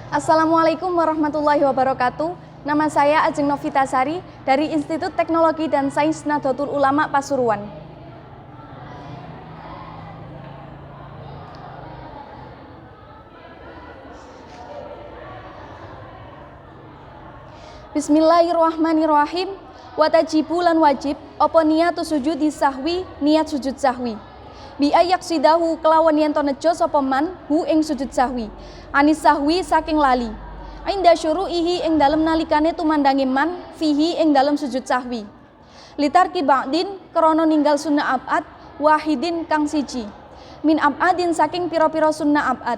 Assalamualaikum warahmatullahi wabarakatuh. Nama saya Ajeng Novitasari dari Institut Teknologi dan Sains Nahdlatul Ulama Pasuruan. Bismillahirrahmanirrahim. Watajibu lan wajib apa niyatu sujudi sahwi niat sujud sahwi. Bi ayak sidahu kelawan yen to nejo sapa man hu ing sujud sahwi. Anis sahwi saking lali. Inda syuru'ihi ing dalem nalikane tumandangi man fihi ing dalem sujud sahwi. Litarki ba'din krana ninggal sunnah abad wahidin kang siji. Min abadin saking pira-pira sunnah abad.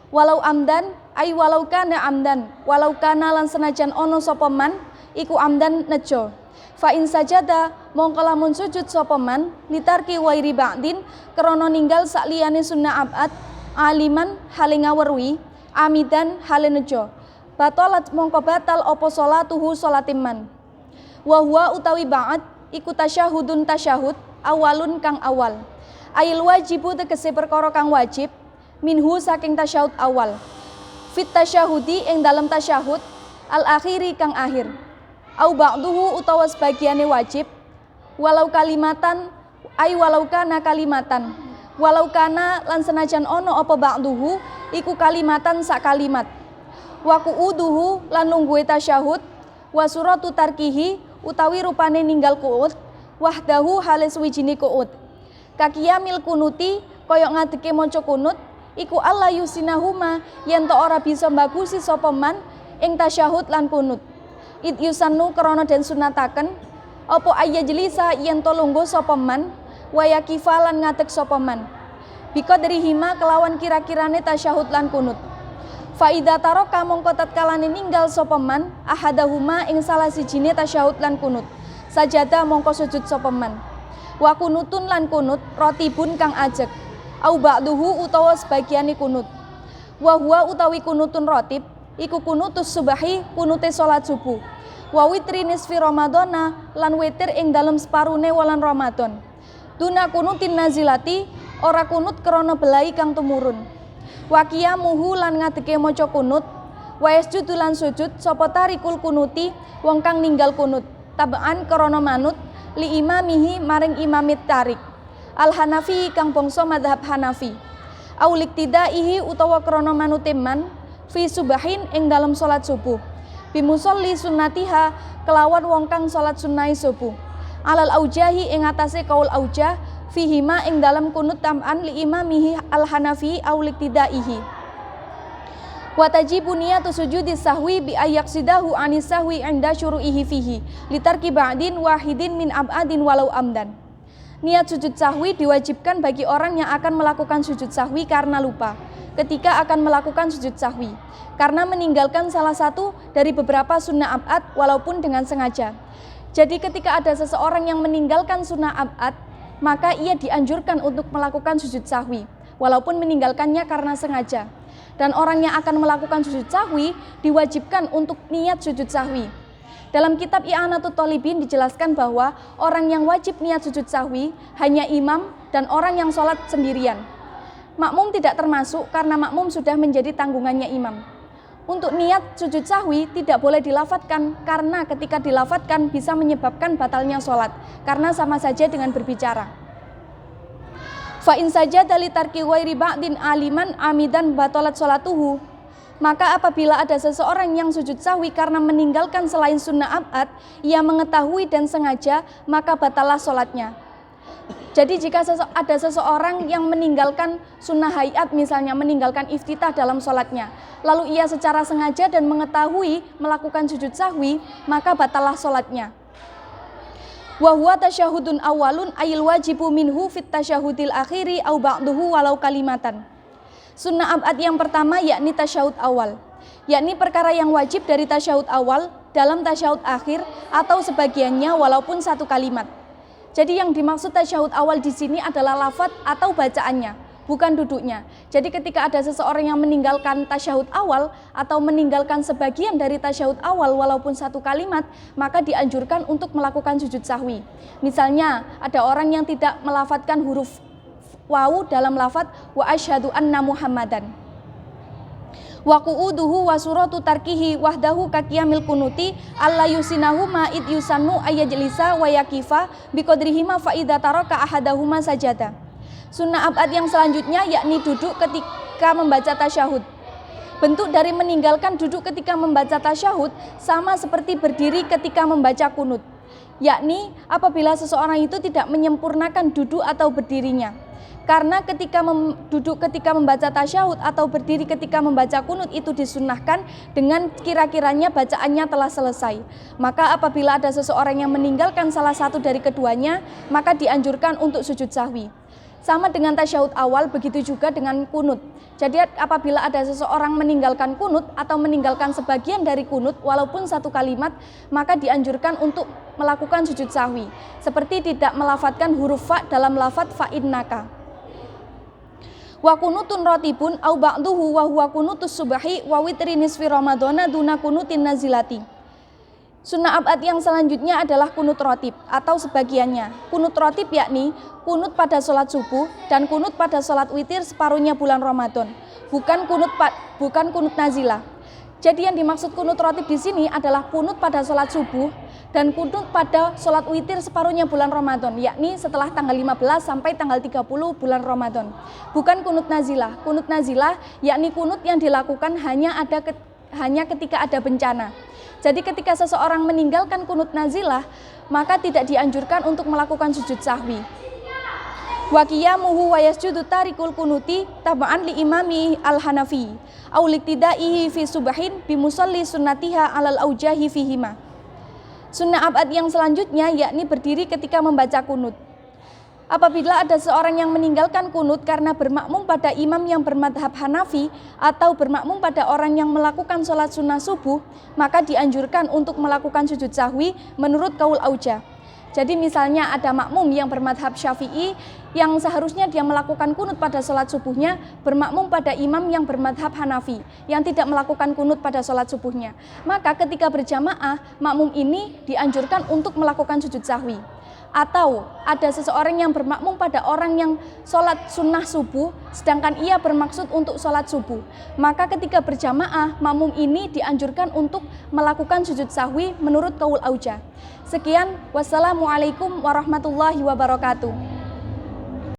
Walau amdan ay walau kana amdan walau kana lan senajan ono sapa man iku amdan nejo. Fa in sajada mongko lamun sujud sapa man litarki wairi ba'din krana ninggal sakliyane sunnah abad aliman hale ngawerwi amidan hale nejo batalat mongko batal apa salatuhu salatiman wa huwa utawi ba'd iku tasyahudun tasyahud awalun kang awal ayil wajibu tegese perkara kang wajib minhu saking tasyahud awal fit tasyahudi ing dalam tasyahud al akhiri kang akhir au ba'duhu utawa sebagiane wajib walau kalimatan ay walau kana kalimatan walau kana lan senajan ono apa ba'duhu iku kalimatan sak kalimat wa qu'uduhu lan lungguhe tasyahud wa suratu tarkihi utawi rupane ninggal qu'ud wahdahu hale suwijine qu'ud kakiyamil kunuti kaya ngadeke maca kunut iku alla yusinahuma yen to ora bisa mbagusi sapa man ing tasyahud lan kunut id yusannu krana den sunataken apa ayajlisa yen to lungguh sapa man wa yakifalan ngadeg sapa man biqadrihima kelawan kira-kirane tasyahud lan kunut fa idza taraka mongko tatkalane ninggal sapa man ahadahuma ing salah sijine tasyahud lan kunut sajada mongko sujud sapa man wa kunutun lan kunut rotibun kang ajeg au ba'duhu utawa sebagiane kunut wa huwa utawi kunutun rotib iku kunutus subahi kunute salat subuh wa witri nisfi ramadhana lan witir ing dalem separune wulan Ramadan duna kunutin nazilati ora kunut krana belai kang tumurun wa qiyamuhu lan ngadeke maca kunut wa yasjudu lan sujud sapa tarikul kunuti wong kang ninggal kunut tabaan krana manut li imamihi maring imamit tarik al Hanafi kang bangsa mazhab Hanafi au liktidaihi utawa krana manute man fi subahin ing dalam salat subuh bimusolli sunnatiha kelawan wong kang salat sunnah subuh alal aujahi ing atase kaul aujah fihima ing dalam kunut tam'an li imamihi al Hanafi au liktidaihi wa tajibu niyatu sujudi sahwi bi ayaksidahu anis sahwi inda syuru'ihi fihi litarki ba'din wahidin min ab'adin walau amdan. Niat sujud sahwi diwajibkan bagi orang yang akan melakukan sujud sahwi karena lupa ketika akan melakukan sujud sahwi karena meninggalkan salah satu dari beberapa sunnah ab'ad walaupun dengan sengaja. Jadi ketika ada seseorang yang meninggalkan sunnah ab'ad maka ia dianjurkan untuk melakukan sujud sahwi walaupun meninggalkannya karena sengaja. Dan orang yang akan melakukan sujud sahwi diwajibkan untuk niat sujud sahwi. Dalam kitab I'anatut Thalibin dijelaskan bahwa orang yang wajib niat sujud sahwi hanya imam dan orang yang sholat sendirian. Makmum tidak termasuk karena makmum sudah menjadi tanggungannya imam. Untuk niat sujud sahwi tidak boleh dilafatkan karena ketika dilafatkan bisa menyebabkan batalnya sholat karena sama saja dengan berbicara. Fa in sajada li tarki ghairi ba'din aliman amidan batalat sholatuhu. Maka apabila ada seseorang yang sujud sahwi karena meninggalkan selain sunnah ab'ad, ia mengetahui dan sengaja, maka batalah sholatnya. Jadi jika ada seseorang yang meninggalkan sunnah hayat, misalnya meninggalkan iftitah dalam sholatnya, lalu ia secara sengaja dan mengetahui melakukan sujud sahwi, maka batalah sholatnya. Wa huwa tasyahudun awalun ayil wajibu minhu fit tasyahudil akhiri au ba'duhu walau kalimatan. Sunnah ab'ad yang pertama yakni tasyahud awal, yakni perkara yang wajib dari tasyahud awal dalam tasyahud akhir atau sebagiannya walaupun satu kalimat. Jadi yang dimaksud tasyahud awal di sini adalah lafaz atau bacaannya, bukan duduknya. Jadi ketika ada seseorang yang meninggalkan tasyahud awal atau meninggalkan sebagian dari tasyahud awal walaupun satu kalimat, maka dianjurkan untuk melakukan sujud sahwi. Misalnya ada orang yang tidak melafadzkan huruf wawu dalam lafaz wa asyhadu anna Muhammadan. Wa qu'uduhu wa suratu tarkihi wahdahu kaqiyamil kunuti alla yusinahu ma id yusannu ayajlisa wa yakifa biqadrihima fa idza taraka ahadahuma sajada. Sunnah abad yang selanjutnya yakni duduk ketika membaca tasyahud. Bentuk dari meninggalkan duduk ketika membaca tasyahud sama seperti berdiri ketika membaca kunut, yakni apabila seseorang itu tidak menyempurnakan duduk atau berdirinya. Karena duduk ketika membaca tasyahud atau berdiri ketika membaca kunut itu disunnahkan dengan kira-kiranya bacaannya telah selesai. Maka apabila ada seseorang yang meninggalkan salah satu dari keduanya, maka dianjurkan untuk sujud sahwi. Sama dengan tasyahud awal, begitu juga dengan kunut. Jadi apabila ada seseorang meninggalkan kunut atau meninggalkan sebagian dari kunut walaupun satu kalimat, maka dianjurkan untuk melakukan sujud sahwi. Seperti tidak melafadzkan huruf fa dalam lafadz fa'innaka. Wa kunutun rotibun au ba'duhu wa huwa kunutus subahi wa witri nisfi ramadhana duna kunutin nazilati. Sunnah abad yang selanjutnya adalah kunut rotib atau sebagiannya. Kunut rotib yakni kunut pada sholat subuh dan kunut pada sholat witir separuhnya bulan Ramadan, bukan kunut nazilah. Jadi yang dimaksud kunut rotib di sini adalah kunut pada sholat subuh dan kunut pada sholat witir separuhnya bulan Ramadan, yakni setelah tanggal 15 sampai tanggal 30 bulan Ramadan. Bukan kunut nazilah. Kunut nazilah yakni kunut yang dilakukan hanya ketika ada bencana. Jadi ketika seseorang meninggalkan kunut nazilah, maka tidak dianjurkan untuk melakukan sujud sahwi. Wa qiyamuhu wa yasjudu tarikul kunuti taba'an li imami al-Hanafi au liktidaihi fi subahin bi musalli sunnatiha alal aujahi fihima. Sunnah abad yang selanjutnya yakni berdiri ketika membaca kunut. Apabila ada seorang yang meninggalkan kunut karena bermakmum pada imam yang bermadhab Hanafi atau bermakmum pada orang yang melakukan sholat sunnah subuh, maka dianjurkan untuk melakukan sujud sahwi menurut qaul auja. Jadi misalnya ada makmum yang bermadhab Syafi'i yang seharusnya dia melakukan kunut pada sholat subuhnya, bermakmum pada imam yang bermadhab Hanafi yang tidak melakukan kunut pada sholat subuhnya. Maka ketika berjamaah, makmum ini dianjurkan untuk melakukan sujud sahwi. Atau ada seseorang yang bermakmum pada orang yang sholat sunnah subuh, sedangkan ia bermaksud untuk sholat subuh. Maka ketika berjamaah, makmum ini dianjurkan untuk melakukan sujud sahwi menurut qaul auja. Sekian, wassalamualaikum warahmatullahi wabarakatuh.